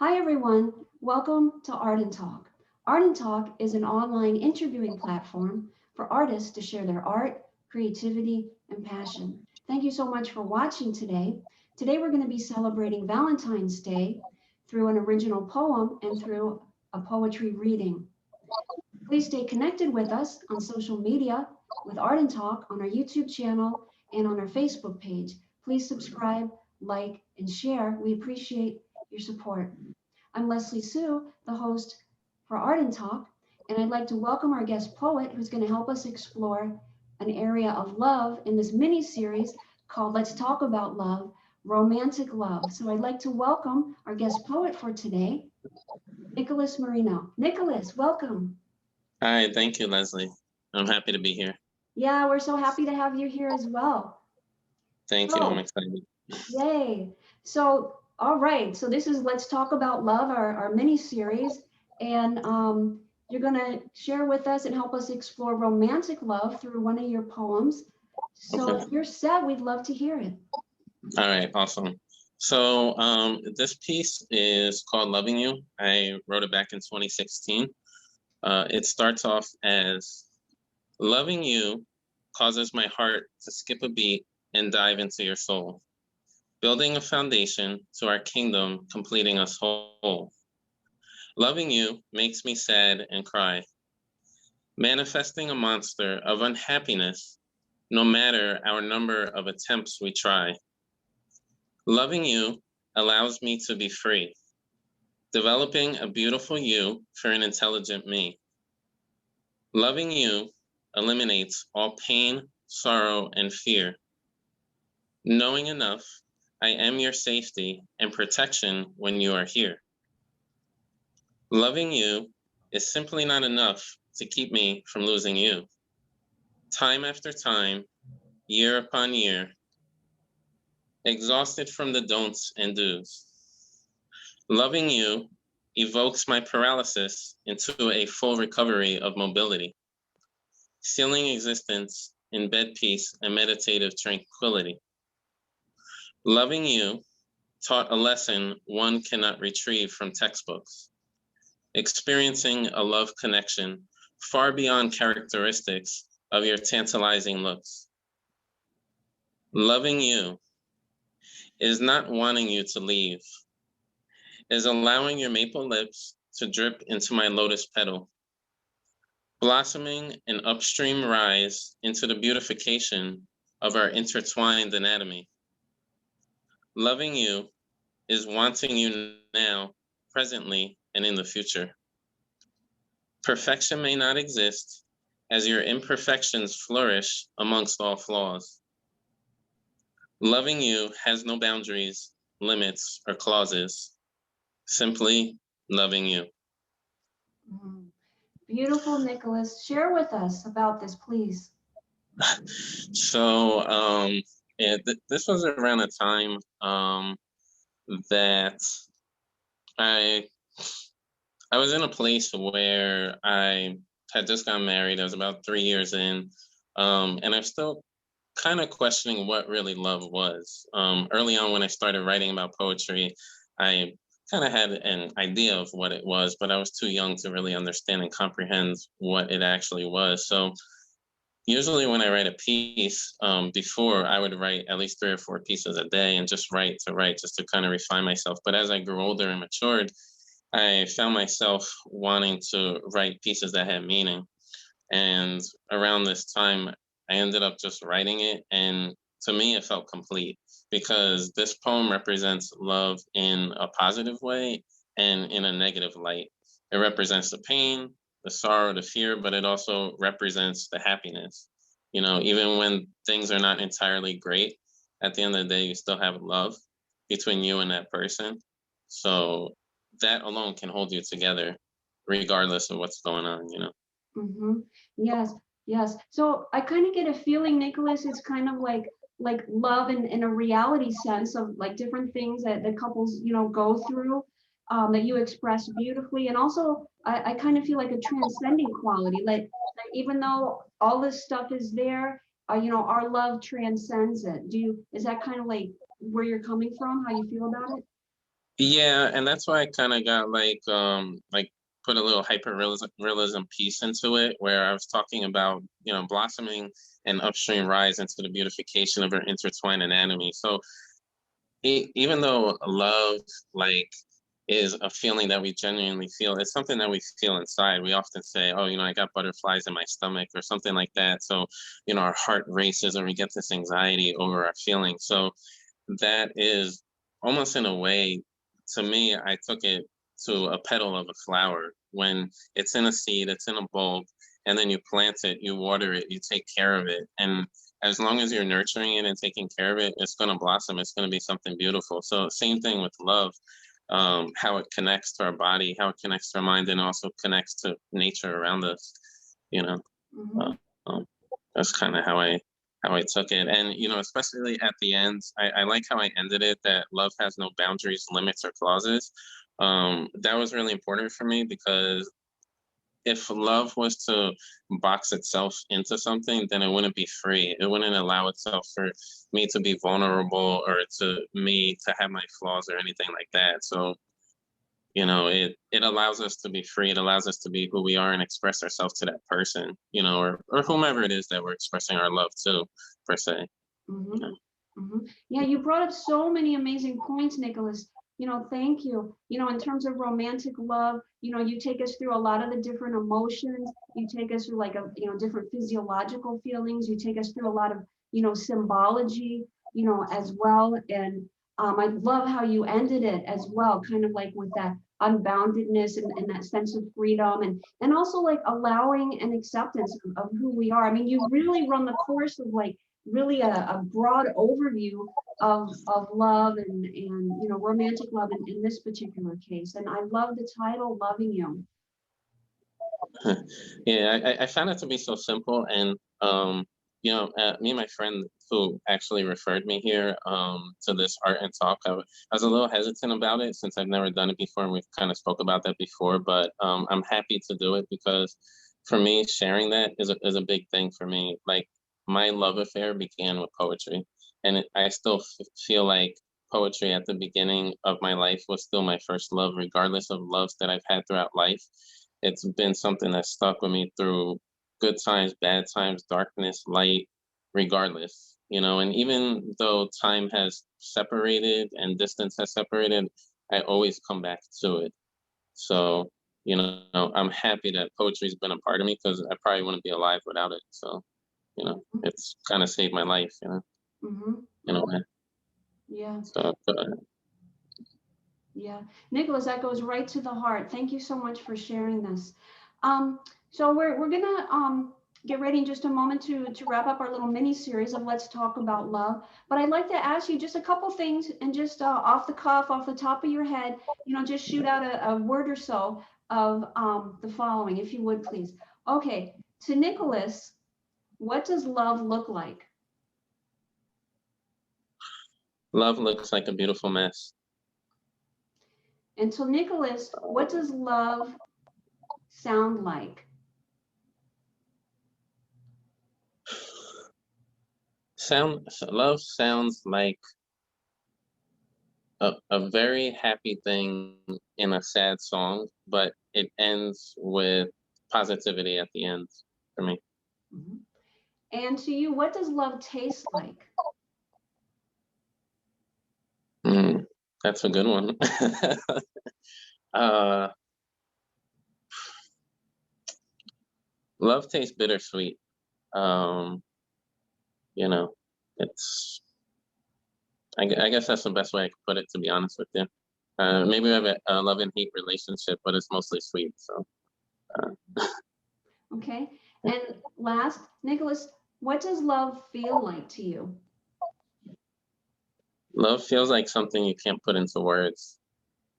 Hi, everyone. Welcome to Art and Talk. Art and Talk is an online interviewing platform for artists to share their art, creativity, and passion. Thank you so much for watching today. Today, we're going to be celebrating Valentine's Day through an original poem and through a poetry reading. Please stay connected with us on social media with Art and Talk on our YouTube channel and on our Facebook page. Please subscribe, like, and share. We appreciate your support. I'm Leslie Sue, the host for Art and Talk, and I'd like to welcome our guest poet who's going to help us explore an area of love in this mini series called Let's Talk About Love, Romantic Love. So I'd like to welcome our guest poet for today, Nicholas Marino. Nicholas, welcome. Hi, thank you, Leslie. I'm happy to be here. Yeah, we're so happy to have you here as well. Thank you. I'm So, excited. yay. So, all right. So this is Let's Talk About Love, our mini series. And you're going to share with us and help us explore romantic love through one of your poems. So Okay. if you're set, we'd love to hear it. All right. Awesome. So this piece is called Loving You. I wrote it back in 2016. It starts off as loving you causes my heart to skip a beat and dive into your soul, building a foundation to our kingdom, completing us whole. Loving you makes me sad and cry, manifesting a monster of unhappiness, no matter our number of attempts we try. Loving you allows me to be free, developing a beautiful you for an intelligent me. Loving you eliminates all pain, sorrow, and fear. Knowing enough, I am your safety and protection when you are here. Loving you is simply not enough to keep me from losing you. Time after time, year upon year, exhausted from the don'ts and do's. Loving you evokes my paralysis into a full recovery of mobility, sealing existence in bed peace and meditative tranquility. Loving you taught a lesson one cannot retrieve from textbooks, experiencing a love connection far beyond characteristics of your tantalizing looks. Loving you is not wanting you to leave, is allowing your maple lips to drip into my lotus petal, blossoming an upstream rise into the beautification of our intertwined anatomy. Loving you is wanting you now, presently, and in the future. Perfection may not exist as your imperfections flourish amongst all flaws. Loving you has no boundaries, limits, or clauses. Simply loving you. Mm. Beautiful, Nicholas. Share with us about this, please. So this was around a time that I I was in a place where I had just gotten married. I was about 3 years in, and I'm still kind of questioning what really love was. Early on, when I started writing about poetry, I kind of had an idea of what it was, but I was too young to really understand and comprehend what it actually was. So usually when I write a piece, before I would write at least 3 or 4 pieces a day and just write to write, just to kind of refine myself. But as I grew older and matured, I found myself wanting to write pieces that had meaning. And around this time, I ended up just writing it. And to me, it felt complete because this poem represents love in a positive way and in a negative light. It represents the pain, the sorrow, the fear, but it also represents the happiness. You know, even when things are not entirely great, at the end of the day, you still have love between you and that person. So that alone can hold you together regardless of what's going on, you know? Mm-hmm. Yes, yes. So I kind of get a feeling, Nicholas, it's kind of like love in a reality sense of like different things that the couples, go through, that you express beautifully. And also I kind of feel like a transcending quality, like even though all this stuff is there, our love transcends it. Is that kind of like where you're coming from, how you feel about it? Yeah, and that's why I kind of got like put a little realism piece into it, where I was talking about, blossoming and upstream rise into the beautification of our intertwined anatomy. So even though love, like, is a feeling that we genuinely feel, it's something that we feel inside. We often say, oh, I got butterflies in my stomach or something like that. So, our heart races or we get this anxiety over our feelings. So that is almost, in a way, to me, I took it to a petal of a flower. When it's in a seed, it's in a bulb, and then you plant it, you water it, you take care of it. And as long as you're nurturing it and taking care of it, it's going to blossom. It's going to be something beautiful. So, same thing with love, how it connects to our body, how it connects to our mind, and also connects to nature around us. You know, Hmm. uh, um, that's kind of how I took it. And especially at the end, I like how I ended it. That love has no boundaries, limits, or clauses. That was really important for me, because if love was to box itself into something, then it wouldn't be free. It wouldn't allow itself for me to be vulnerable, or to me to have my flaws or anything like that. So, it allows us to be free. It allows us to be who we are and express ourselves to that person, or whomever it is that we're expressing our love to, per se. Hmm. You know. Yeah, you brought up so many amazing points, Nicholas. Thank you. In terms of romantic love, you take us through a lot of the different emotions. You take us through like different physiological feelings. You take us through a lot of, symbology, as well. And I love how you ended it as well, kind of like with that unboundedness and that sense of freedom and also like allowing and acceptance of who we are. I mean, you really run the course of like really a broad overview of love and romantic love in this particular case. And I love the title, Loving You. Yeah, I found it to be so simple. And me and my friend who actually referred me here, to this art and talk, I was a little hesitant about it, since I've never done it before, and we've kind of spoke about that before. But I'm happy to do it, because for me, sharing that is a big thing for me. Like, my love affair began with poetry, and I still feel like poetry at the beginning of my life was still my first love, regardless of loves that I've had throughout life. It's been something that stuck with me through good times, bad times, darkness, light, regardless. And even though time has separated and distance has separated, I always come back to it. So, I'm happy that poetry's been a part of me, because I probably wouldn't be alive without it. So, it's kind of saved my life, Hmm. in a way. Yeah, So, yeah. Nicholas, that goes right to the heart. Thank you so much for sharing this. Um, so we're gonna get ready in just a moment to wrap up our little mini series of Let's Talk About Love. But I'd like to ask you just a couple things, and just off the cuff, off the top of your head, just shoot out a word or so of the following, if you would please. Okay, to Nicholas, what does love look like? love looks like a beautiful mess. And to Nicholas, what does love sound like? Love sounds like a very happy thing in a sad song, but it ends with positivity at the end, for me. Mhm. And to you, what does love taste like? Mm, that's a good one. uh, love tastes bittersweet. Um, you know, it's, I guess that's the best way I could put it, to be honest with you. Maybe we have a love and hate relationship, but it's mostly sweet. So, uh, Okay. And last, Nicholas, what does love feel like to you? love feels like something you can't put into words.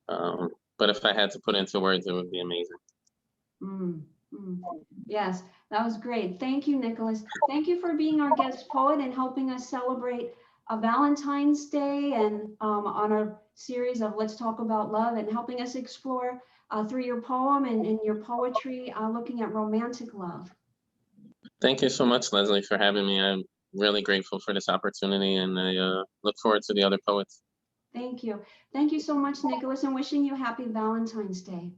But if I had to put into words, it would be amazing. Mm, mm. Yes, that was great. Thank you, Nicholas. Thank you for being our guest poet and helping us celebrate a Valentine's Day and on our series of Let's Talk About Love and helping us explore through your poem and your poetry, looking at romantic love. Thank you so much, Leslie, for having me. I'm really grateful for this opportunity, and I look forward to the other poets. Thank you. Thank you so much, Nicholas, and wishing you happy Valentine's Day.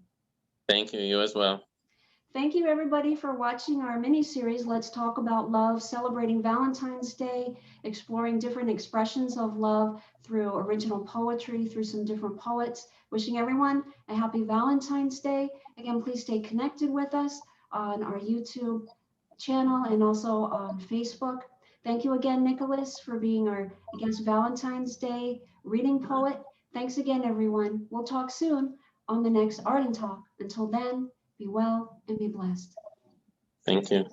Thank you. You as well. Thank you, everybody, for watching our mini-series, Let's Talk About Love, celebrating Valentine's Day, exploring different expressions of love through original poetry, through some different poets. Wishing everyone a happy Valentine's Day. Again, please stay connected with us on our YouTube channel and also on Facebook. Thank you again, Nicholas, for being our, I guess, Valentine's Day reading poet. Thanks again, everyone. We'll talk soon on the next Art and Talk. Until then, be well and be blessed. Thank you.